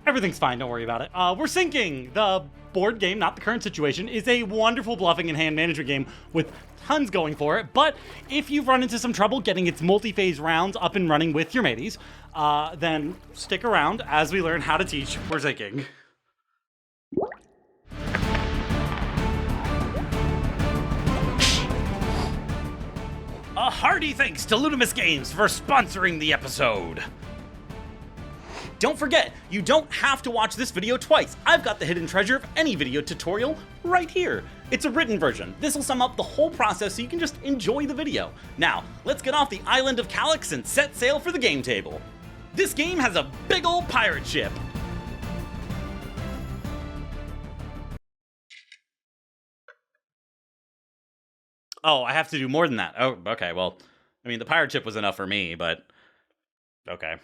Everything's fine, don't worry about it. We're sinking! The board game, not the current situation, is a wonderful bluffing and hand management game with tons going for it, but if you've run into some trouble getting its multi-phase rounds up and running with your mateys, then stick around as we learn how to teach We're Sinking. A hearty thanks to Ludimus Games for sponsoring the episode. Don't forget, you don't have to watch this video twice. I've got the hidden treasure of any video tutorial right here. It's a written version. This will sum up the whole process so you can just enjoy the video. Now, let's get off the island of Calyx and set sail for the game table. This game has a big old pirate ship. Oh, I have to do more than that. Oh, okay, well, I mean, the pirate ship was enough for me, but okay.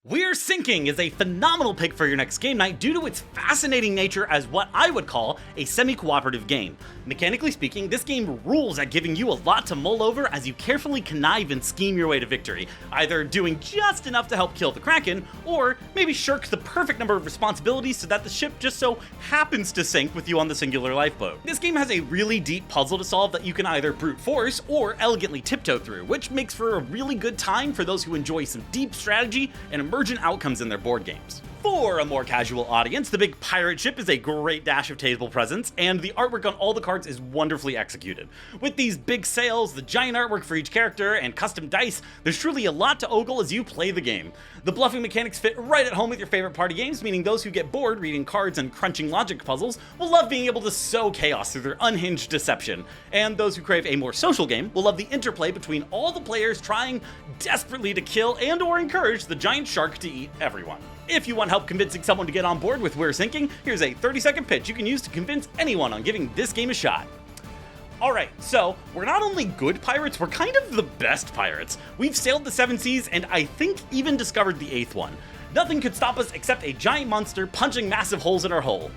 We're Sinking is a phenomenal pick for your next game night due to its fascinating nature as what I would call a semi-cooperative game. Mechanically speaking, this game rules at giving you a lot to mull over as you carefully connive and scheme your way to victory, either doing just enough to help kill the Kraken, or maybe shirk the perfect number of responsibilities so that the ship just so happens to sink with you on the singular lifeboat. This game has a really deep puzzle to solve that you can either brute force or elegantly tiptoe through, which makes for a really good time for those who enjoy some deep strategy and emergent outcomes in their board games. For a more casual audience, the big pirate ship is a great dash of table presence, and the artwork on all the cards is wonderfully executed. With these big sails, the giant artwork for each character, and custom dice, there's truly a lot to ogle as you play the game. The bluffing mechanics fit right at home with your favorite party games, meaning those who get bored reading cards and crunching logic puzzles will love being able to sow chaos through their unhinged deception. And those who crave a more social game will love the interplay between all the players trying desperately to kill and or encourage the giant shark to eat everyone. If you want help convincing someone to get on board with We're Sinking, here's a 30-second pitch you can use to convince anyone on giving this game a shot. Alright, so we're not only good pirates, we're kind of the best pirates. We've sailed the 7 seas and I think even discovered the 8th one. Nothing could stop us except a giant monster punching massive holes in our hull.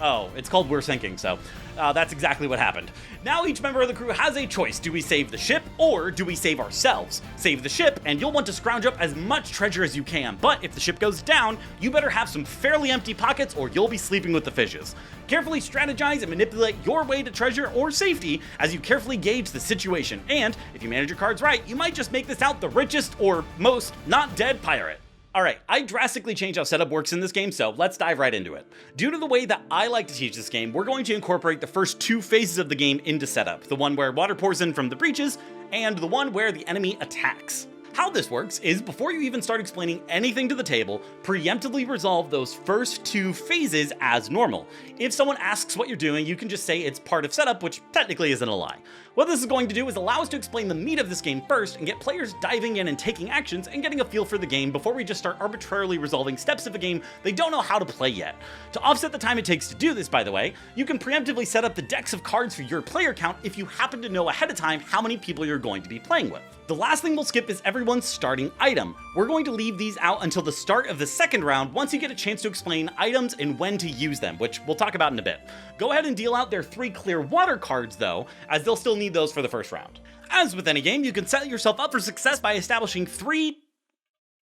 Oh, it's called We're Sinking, so that's exactly what happened. Now each member of the crew has a choice. Do we save the ship, or do we save ourselves? Save the ship, and you'll want to scrounge up as much treasure as you can, but if the ship goes down, you better have some fairly empty pockets or you'll be sleeping with the fishes. Carefully strategize and manipulate your way to treasure or safety as you carefully gauge the situation, and if you manage your cards right, you might just make this out the richest or most not dead pirate. Alright, I drastically changed how setup works in this game, so let's dive right into it. Due to the way that I like to teach this game, we're going to incorporate the first 2 phases of the game into setup, the one where water pours in from the breaches, and the one where the enemy attacks. How this works is, before you even start explaining anything to the table, preemptively resolve those first 2 phases as normal. If someone asks what you're doing, you can just say it's part of setup, which technically isn't a lie. What this is going to do is allow us to explain the meat of this game first and get players diving in and taking actions and getting a feel for the game before we just start arbitrarily resolving steps of a game they don't know how to play yet. To offset the time it takes to do this, by the way, you can preemptively set up the decks of cards for your player count if you happen to know ahead of time how many people you're going to be playing with. The last thing we'll skip is everyone's starting item. We're going to leave these out until the start of the second round once you get a chance to explain items and when to use them, which we'll talk about in a bit. Go ahead and deal out their 3 clear water cards though, as they'll still need those for the first round. As with any game, you can set yourself up for success by establishing 3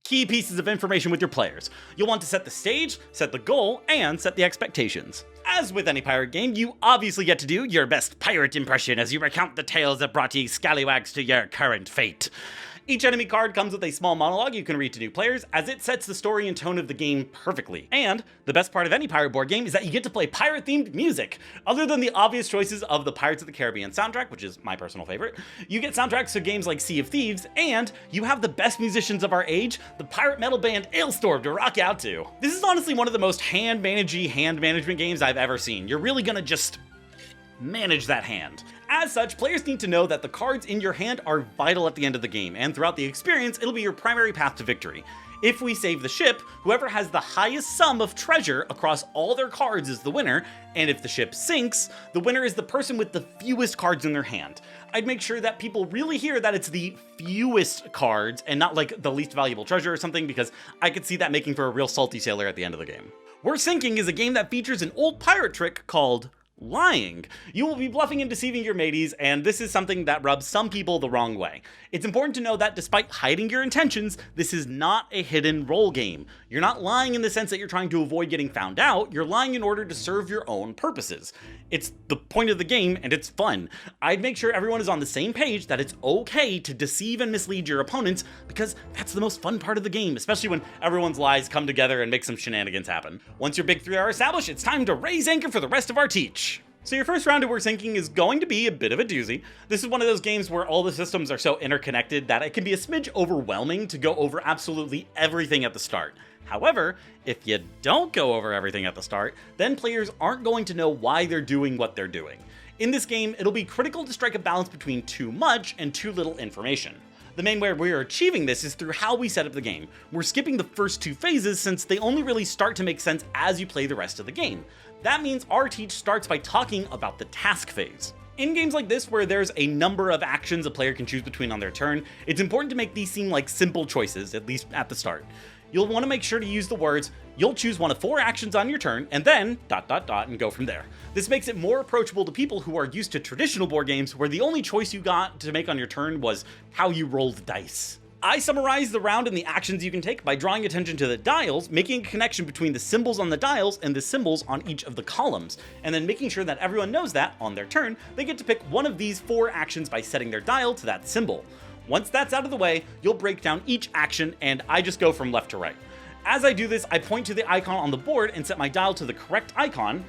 key pieces of information with your players. You'll want to set the stage, set the goal, and set the expectations. As with any pirate game, you obviously get to do your best pirate impression as you recount the tales that brought ye scallywags to your current fate. Each enemy card comes with a small monologue you can read to new players, as it sets the story and tone of the game perfectly. And the best part of any pirate board game is that you get to play pirate-themed music. Other than the obvious choices of the Pirates of the Caribbean soundtrack, which is my personal favorite, you get soundtracks to games like Sea of Thieves, and you have the best musicians of our age, the pirate metal band Ailstorm, to rock out to. This is honestly one of the most hand management games I've ever seen. You're really gonna just manage that hand. As such, players need to know that the cards in your hand are vital at the end of the game, and throughout the experience, it'll be your primary path to victory. If we save the ship, whoever has the highest sum of treasure across all their cards is the winner, and if the ship sinks, the winner is the person with the fewest cards in their hand. I'd make sure that people really hear that it's the fewest cards and not like the least valuable treasure or something, because I could see that making for a real salty sailor at the end of the game. We're Sinking is a game that features an old pirate trick called Lying. You will be bluffing and deceiving your mateys, and this is something that rubs some people the wrong way. It's important to know that despite hiding your intentions, this is not a hidden role game. You're not lying in the sense that you're trying to avoid getting found out, you're lying in order to serve your own purposes. It's the point of the game, and it's fun. I'd make sure everyone is on the same page that it's okay to deceive and mislead your opponents, because that's the most fun part of the game, especially when everyone's lies come together and make some shenanigans happen. Once your big three are established, it's time to raise anchor for the rest of our teach. So your first round of We're Sinking is going to be a bit of a doozy. This is one of those games where all the systems are so interconnected that it can be a smidge overwhelming to go over absolutely everything at the start. However, if you don't go over everything at the start, then players aren't going to know why they're doing what they're doing. In this game, it'll be critical to strike a balance between too much and too little information. The main way we're achieving this is through how we set up the game. We're skipping the first two phases since they only really start to make sense as you play the rest of the game. That means our teach starts by talking about the task phase. In games like this, where there's a number of actions a player can choose between on their turn, it's important to make these seem like simple choices, at least at the start. You'll want to make sure to use the words, you'll choose one of 4 actions on your turn, and then ... and go from there. This makes it more approachable to people who are used to traditional board games where the only choice you got to make on your turn was how you rolled dice. I summarize the round and the actions you can take by drawing attention to the dials, making a connection between the symbols on the dials and the symbols on each of the columns, and then making sure that everyone knows that, on their turn, they get to pick one of these 4 actions by setting their dial to that symbol. Once that's out of the way, you'll break down each action, and I just go from left to right. As I do this, I point to the icon on the board and set my dial to the correct icon,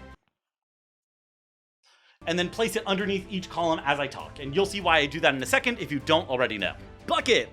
and then place it underneath each column as I talk, and you'll see why I do that in a second if you don't already know. Bucket!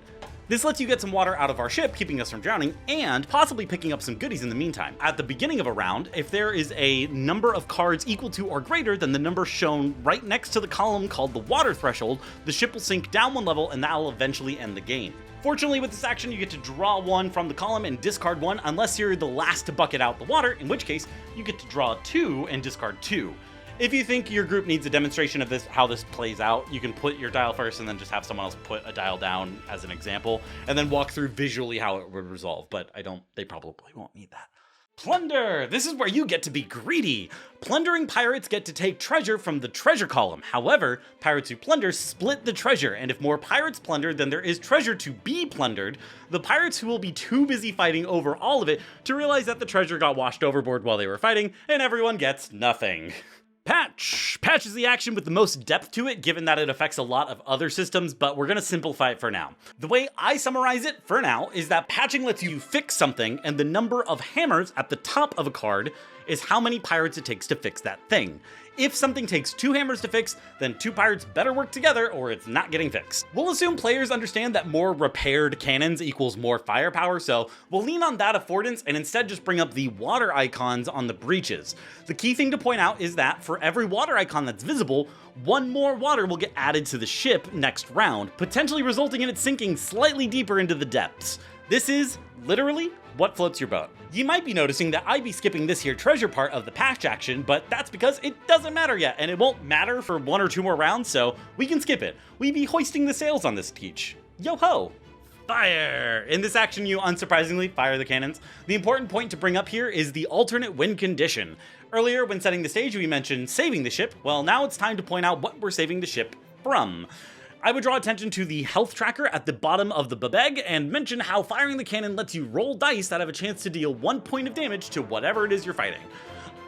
This lets you get some water out of our ship, keeping us from drowning, and possibly picking up some goodies in the meantime. At the beginning of a round, if there is a number of cards equal to or greater than the number shown right next to the column called the water threshold, the ship will sink down 1 level and that will eventually end the game. Fortunately, with this action, you get to draw 1 from the column and discard 1 unless you're the last to bucket out the water, in which case you get to draw 2 and discard 2. If you think your group needs a demonstration of this, how this plays out, you can put your dial first and then just have someone else put a dial down as an example, and then walk through visually how it would resolve, but they probably won't need that. Plunder! This is where you get to be greedy! Plundering pirates get to take treasure from the treasure column. However, pirates who plunder split the treasure, and if more pirates plunder than there is treasure to be plundered, the pirates who will be too busy fighting over all of it to realize that the treasure got washed overboard while they were fighting, and everyone gets nothing. Patch! Patch is the action with the most depth to it, given that it affects a lot of other systems, but we're gonna simplify it for now. The way I summarize it for now is that patching lets you fix something, and the number of hammers at the top of a card is how many pirates it takes to fix that thing. If something takes 2 hammers to fix, then 2 pirates better work together or it's not getting fixed. We'll assume players understand that more repaired cannons equals more firepower, so we'll lean on that affordance and instead just bring up the water icons on the breaches. The key thing to point out is that for every water icon that's visible, 1 more water will get added to the ship next round, potentially resulting in it sinking slightly deeper into the depths. This is, literally, what floats your boat. You might be noticing that I'd be skipping this here treasure part of the patch action, but that's because it doesn't matter yet, and it won't matter for 1 or 2 more rounds, so we can skip it. We be hoisting the sails on this teach. Yo-ho! Fire! In this action, you unsurprisingly fire the cannons. The important point to bring up here is the alternate win condition. Earlier, when setting the stage, we mentioned saving the ship. Well, now it's time to point out what we're saving the ship from. I would draw attention to the health tracker at the bottom of the babeg and mention how firing the cannon lets you roll dice that have a chance to deal 1 point of damage to whatever it is you're fighting.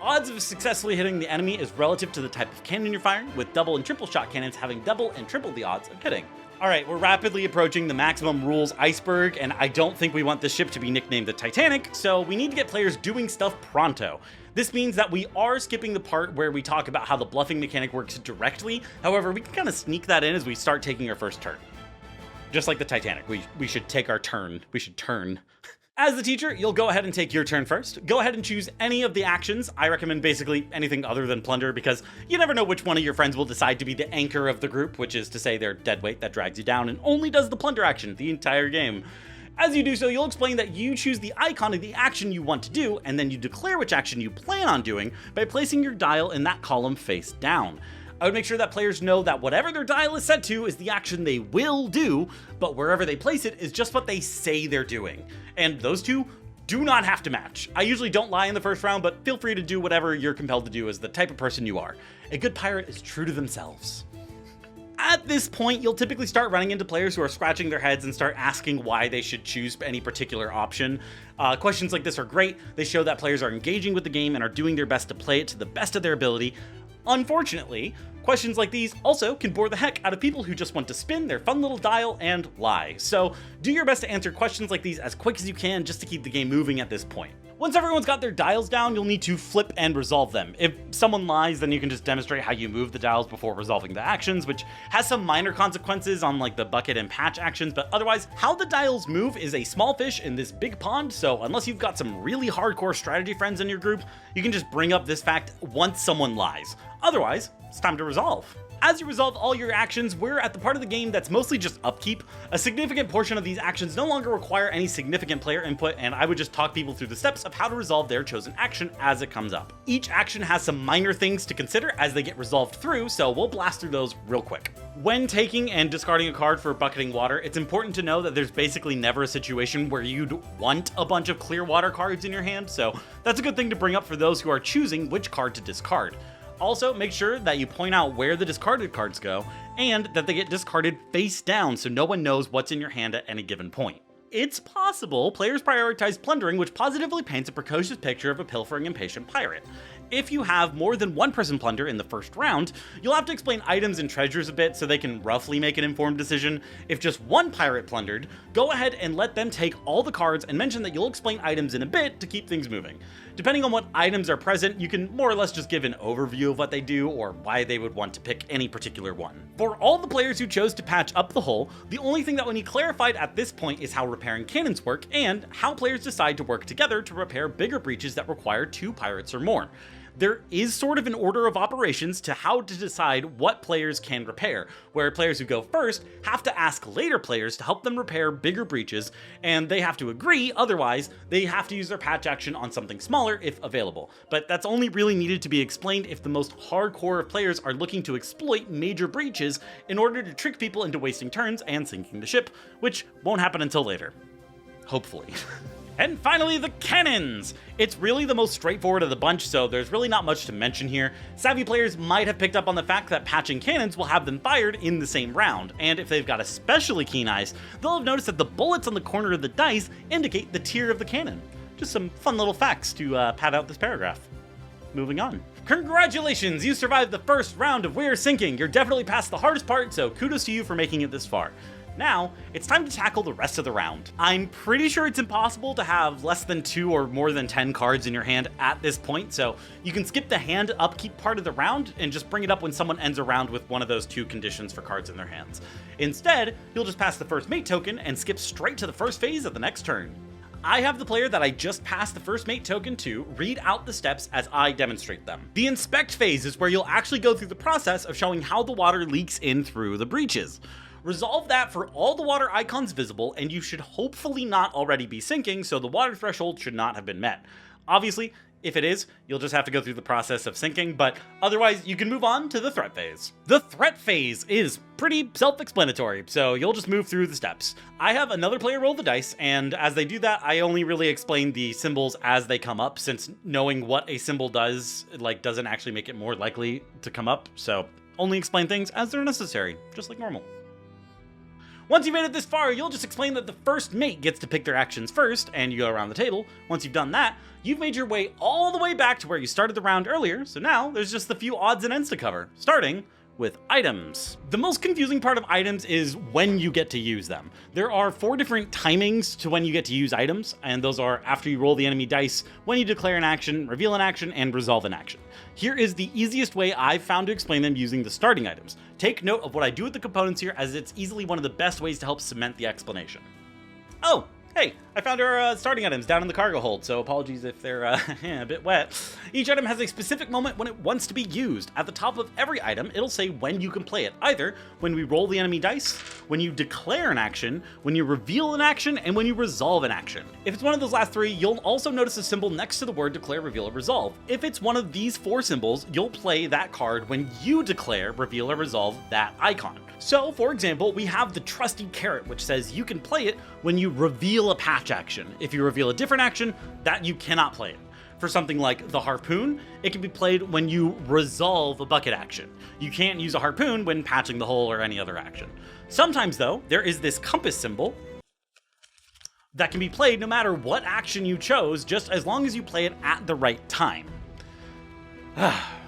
Odds of successfully hitting the enemy is relative to the type of cannon you're firing, with double and triple shot cannons having double and triple the odds of hitting. Alright, we're rapidly approaching the maximum rules iceberg, and I don't think we want this ship to be nicknamed the Titanic, so we need to get players doing stuff pronto. This means that we are skipping the part where we talk about how the bluffing mechanic works directly, however, we can kind of sneak that in as we start taking our first turn. Just like the Titanic, we should take our turn. We should turn. As the teacher, you'll go ahead and take your turn first. Go ahead and choose any of the actions. I recommend basically anything other than plunder because you never know which one of your friends will decide to be the anchor of the group, which is to say their dead weight that drags you down and only does the plunder action the entire game. As you do so, you'll explain that you choose the icon of the action you want to do, and then you declare which action you plan on doing by placing your dial in that column face down. I would make sure that players know that whatever their dial is set to is the action they will do, but wherever they place it is just what they say they're doing. And those two do not have to match. I usually don't lie in the first round, but feel free to do whatever you're compelled to do as the type of person you are. A good pirate is true to themselves. At this point, you'll typically start running into players who are scratching their heads and start asking why they should choose any particular option. Questions like this are great. They show that players are engaging with the game and are doing their best to play it to the best of their ability. Unfortunately, questions like these also can bore the heck out of people who just want to spin their fun little dial and lie. So do your best to answer questions like these as quick as you can just to keep the game moving at this point. Once everyone's got their dials down, you'll need to flip and resolve them. If someone lies, then you can just demonstrate how you move the dials before resolving the actions, which has some minor consequences on like the bucket and patch actions, but otherwise, how the dials move is a small fish in this big pond, so unless you've got some really hardcore strategy friends in your group, you can just bring up this fact once someone lies. Otherwise, it's time to resolve. As you resolve all your actions, we're at the part of the game that's mostly just upkeep. A significant portion of these actions no longer require any significant player input, and I would just talk people through the steps of how to resolve their chosen action as it comes up. Each action has some minor things to consider as they get resolved through, so we'll blast through those real quick. When taking and discarding a card for bucketing water, it's important to know that there's basically never a situation where you'd want a bunch of clear water cards in your hand, so that's a good thing to bring up for those who are choosing which card to discard. Also, make sure that you point out where the discarded cards go, and that they get discarded face down so no one knows what's in your hand at any given point. It's possible players prioritize plundering, which positively paints a precocious picture of a pilfering, impatient pirate. If you have more than one person plunder in the first round, you'll have to explain items and treasures a bit so they can roughly make an informed decision. If just one pirate plundered, go ahead and let them take all the cards and mention that you'll explain items in a bit to keep things moving. Depending on what items are present, you can more or less just give an overview of what they do or why they would want to pick any particular one. For all the players who chose to patch up the hull, the only thing that will need clarified at this point is how repairing cannons work and how players decide to work together to repair bigger breaches that require 2 pirates or more. There is sort of an order of operations to how to decide what players can repair, where players who go first have to ask later players to help them repair bigger breaches, and they have to agree, otherwise they have to use their patch action on something smaller if available. But that's only really needed to be explained if the most hardcore of players are looking to exploit major breaches in order to trick people into wasting turns and sinking the ship, which won't happen until later. Hopefully. And finally, the cannons! It's really the most straightforward of the bunch, so there's really not much to mention here. Savvy players might have picked up on the fact that patching cannons will have them fired in the same round, and if they've got especially keen eyes, they'll have noticed that the bullets on the corner of the dice indicate the tier of the cannon. Just some fun little facts to pad out this paragraph. Moving on. Congratulations! You survived the first round of We're Sinking! You're definitely past the hardest part, so kudos to you for making it this far. Now, it's time to tackle the rest of the round. I'm pretty sure it's impossible to have less than 2 or more than 10 cards in your hand at this point, so you can skip the hand upkeep part of the round and just bring it up when someone ends a round with one of those 2 conditions for cards in their hands. Instead, you'll just pass the first mate token and skip straight to the first phase of the next turn. I have the player that I just passed the first mate token to read out the steps as I demonstrate them. The inspect phase is where you'll actually go through the process of showing how the water leaks in through the breaches. Resolve that for all the water icons visible, and you should hopefully not already be sinking, so the water threshold should not have been met. Obviously, if it is, you'll just have to go through the process of sinking, but otherwise you can move on to the threat phase. The threat phase is pretty self-explanatory, so you'll just move through the steps. I have another player roll the dice, and as they do that, I only really explain the symbols as they come up, since knowing what a symbol does, doesn't actually make it more likely to come up, so only explain things as they're necessary, just like normal. Once you've made it this far, you'll just explain that the first mate gets to pick their actions first, and you go around the table. Once you've done that, you've made your way all the way back to where you started the round earlier, so now there's just a few odds and ends to cover, starting with items. The most confusing part of items is when you get to use them. There are 4 different timings to when you get to use items, and those are after you roll the enemy dice, when you declare an action, reveal an action, and resolve an action. Here is the easiest way I've found to explain them using the starting items. Take note of what I do with the components here, as it's easily one of the best ways to help cement the explanation. Oh, hey, I found our starting items down in the cargo hold, so apologies if they're a bit wet. Each item has a specific moment when it wants to be used. At the top of every item, it'll say when you can play it, either when we roll the enemy dice, when you declare an action, when you reveal an action, and when you resolve an action. If it's one of those last 3, you'll also notice a symbol next to the word declare, reveal, or resolve. If it's one of these 4 symbols, you'll play that card when you declare, reveal, or resolve that icon. So, for example, we have the trusty carrot, which says you can play it when you reveal a path patch action. If you reveal a different action, that you cannot play it. For something like the harpoon, it can be played when you resolve a bucket action. You can't use a harpoon when patching the hole or any other action. Sometimes though, there is this compass symbol that can be played no matter what action you chose, just as long as you play it at the right time.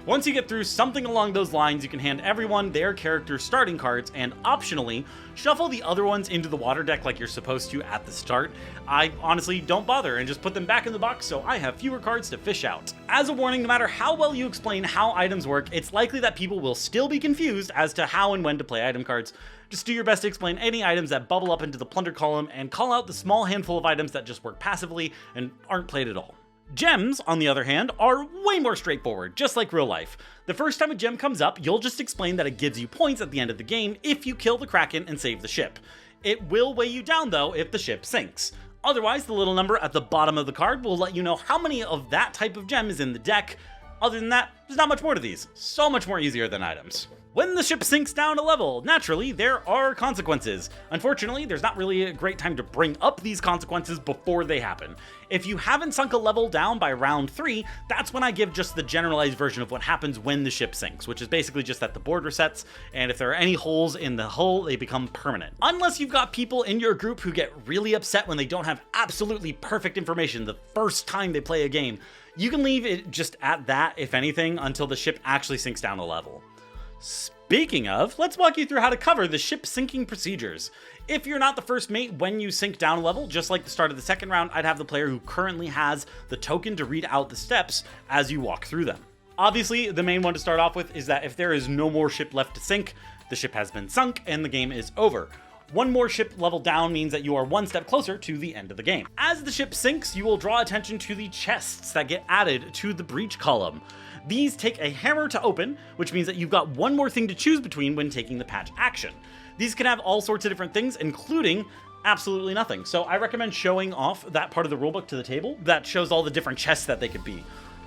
Once you get through something along those lines, you can hand everyone their character's starting cards and optionally shuffle the other ones into the water deck like you're supposed to at the start. I honestly don't bother and just put them back in the box so I have fewer cards to fish out. As a warning, no matter how well you explain how items work, it's likely that people will still be confused as to how and when to play item cards. Just do your best to explain any items that bubble up into the plunder column and call out the small handful of items that just work passively and aren't played at all. Gems, on the other hand, are way more straightforward, just like real life. The first time a gem comes up, you'll just explain that it gives you points at the end of the game if you kill the Kraken and save the ship. It will weigh you down though if the ship sinks. Otherwise, the little number at the bottom of the card will let you know how many of that type of gem is in the deck. Other than that, there's not much more to these. So much more easier than items. When the ship sinks down a level, naturally, there are consequences. Unfortunately, there's not really a great time to bring up these consequences before they happen. If you haven't sunk a level down by round 3, that's when I give just the generalized version of what happens when the ship sinks, which is basically just that the board resets, and if there are any holes in the hull, they become permanent. Unless you've got people in your group who get really upset when they don't have absolutely perfect information the first time they play a game, you can leave it just at that, if anything, until the ship actually sinks down a level. Speaking of, let's walk you through how to cover the ship sinking procedures. If you're not the first mate when you sink down a level, just like the start of the second round, I'd have the player who currently has the token to read out the steps as you walk through them. Obviously, the main one to start off with is that if there is no more ship left to sink, the ship has been sunk and the game is over. One more ship level down means that you are one step closer to the end of the game. As the ship sinks, you will draw attention to the chests that get added to the breach column. These take a hammer to open, which means that you've got one more thing to choose between when taking the patch action. These can have all sorts of different things, including absolutely nothing. So I recommend showing off that part of the rulebook to the table that shows all the different chests that they could be.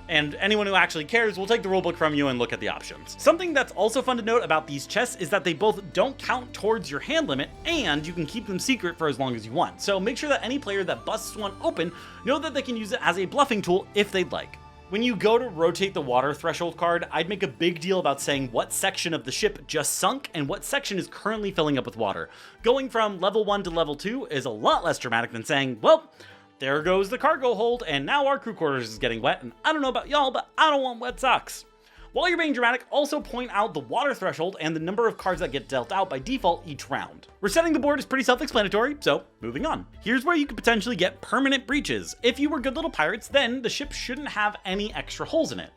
And anyone who actually cares will take the rulebook from you and look at the options. Something that's also fun to note about these chests is that they both don't count towards your hand limit, and you can keep them secret for as long as you want. So make sure that any player that busts one open know that they can use it as a bluffing tool if they'd like. When you go to rotate the water threshold card, I'd make a big deal about saying what section of the ship just sunk and what section is currently filling up with water. Going from level 1 to level 2 is a lot less dramatic than saying, well, there goes the cargo hold and now our crew quarters is getting wet, and I don't know about y'all, but I don't want wet socks. While you're being dramatic, also point out the water threshold and the number of cards that get dealt out by default each round. Resetting the board is pretty self-explanatory, so moving on. Here's where you could potentially get permanent breaches. If you were good little pirates, then the ship shouldn't have any extra holes in it.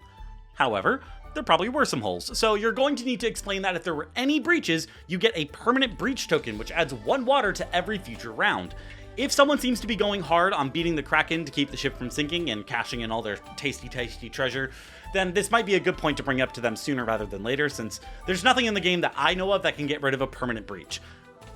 However, there probably were some holes, so you're going to need to explain that if there were any breaches, you get a permanent breach token, which adds 1 water to every future round. If someone seems to be going hard on beating the Kraken to keep the ship from sinking and cashing in all their tasty treasure, then this might be a good point to bring up to them sooner rather than later, since there's nothing in the game that I know of that can get rid of a permanent breach.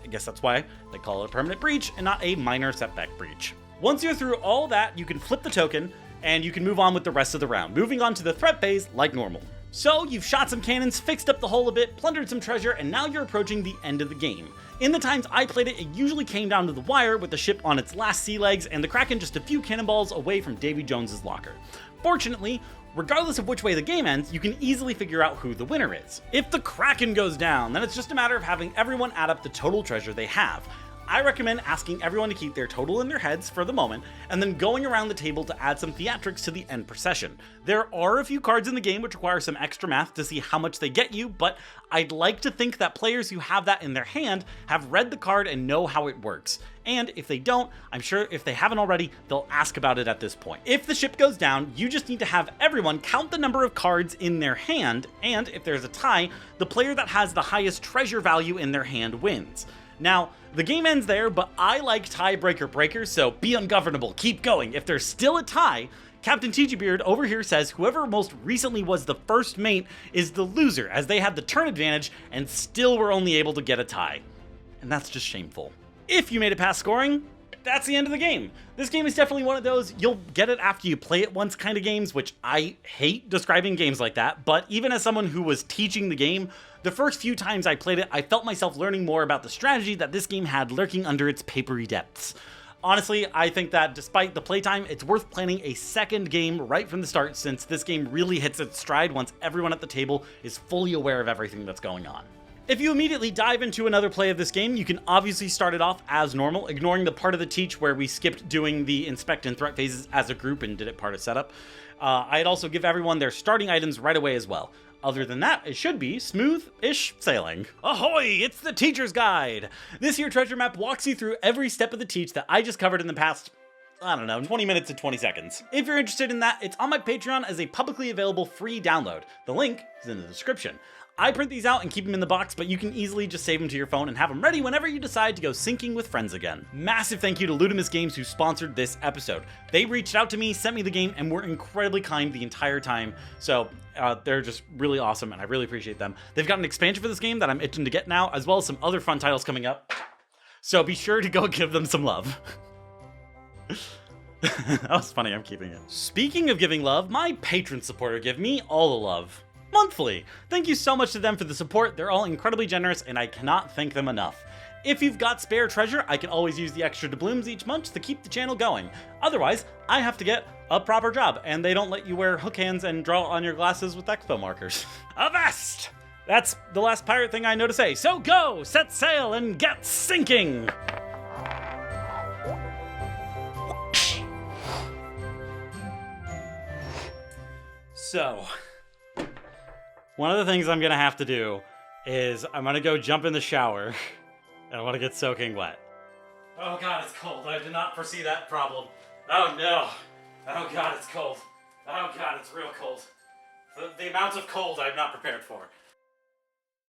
I guess that's why they call it a permanent breach and not a minor setback breach. Once you're through all that, you can flip the token, and you can move on with the rest of the round, moving on to the threat phase like normal. So you've shot some cannons, fixed up the hull a bit, plundered some treasure, and now you're approaching the end of the game. In the times I played it, it usually came down to the wire with the ship on its last sea legs and the Kraken just a few cannonballs away from Davy Jones's locker. Fortunately, regardless of which way the game ends, you can easily figure out who the winner is. If the Kraken goes down, then it's just a matter of having everyone add up the total treasure they have. I recommend asking everyone to keep their total in their heads for the moment, and then going around the table to add some theatrics to the end procession. There are a few cards in the game which require some extra math to see how much they get you, but I'd like to think that players who have that in their hand have read the card and know how it works. And if they don't, I'm sure if they haven't already, they'll ask about it at this point. If the ship goes down, you just need to have everyone count the number of cards in their hand, and if there's a tie, the player that has the highest treasure value in their hand wins. Now, the game ends there, but I like tiebreaker breakers, so be ungovernable, keep going. If there's still a tie, Captain Beard over here says whoever most recently was the first mate is the loser, as they had the turn advantage and still were only able to get a tie. And that's just shameful. If you made it past scoring, that's the end of the game. This game is definitely one of those you'll get it after you play it once kind of games, which I hate describing games like that, but even as someone who was teaching the game, the first few times I played it, I felt myself learning more about the strategy that this game had lurking under its papery depths. Honestly, I think that despite the playtime, it's worth planning a second game right from the start, since this game really hits its stride once everyone at the table is fully aware of everything that's going on. If you immediately dive into another play of this game, you can obviously start it off as normal, ignoring the part of the teach where we skipped doing the inspect and threat phases as a group and did it part of setup. I'd also give everyone their starting items right away as well. Other than that, it should be smooth-ish sailing. Ahoy! It's the Teacher's Guide! This here treasure map walks you through every step of the teach that I just covered in the past, I don't know, 20 minutes to 20 seconds. If you're interested in that, it's on my Patreon as a publicly available free download. The link is in the description. I print these out and keep them in the box, but you can easily just save them to your phone and have them ready whenever you decide to go syncing with friends again. Massive thank you to Ludimus Games who sponsored this episode. They reached out to me, sent me the game, and were incredibly kind the entire time, so they're just really awesome, and I really appreciate them. They've got an expansion for this game that I'm itching to get now, as well as some other fun titles coming up, so be sure to go give them some love. That was funny, I'm keeping it. Speaking of giving love, my patron supporter give me all the love. Monthly. Thank you so much to them for the support. They're all incredibly generous, and I cannot thank them enough. If you've got spare treasure, I can always use the extra doubloons each month to keep the channel going. Otherwise, I have to get a proper job, and they don't let you wear hook hands and draw on your glasses with expo markers. Avast! That's the last pirate thing I know to say, so go, set sail, and get sinking! So, one of the things I'm gonna have to do is I'm gonna go jump in the shower and I wanna get soaking wet. Oh god, it's cold. I did not foresee that problem. Oh no. Oh god, it's cold. Oh god, it's real cold. The amount of cold I'm not prepared for.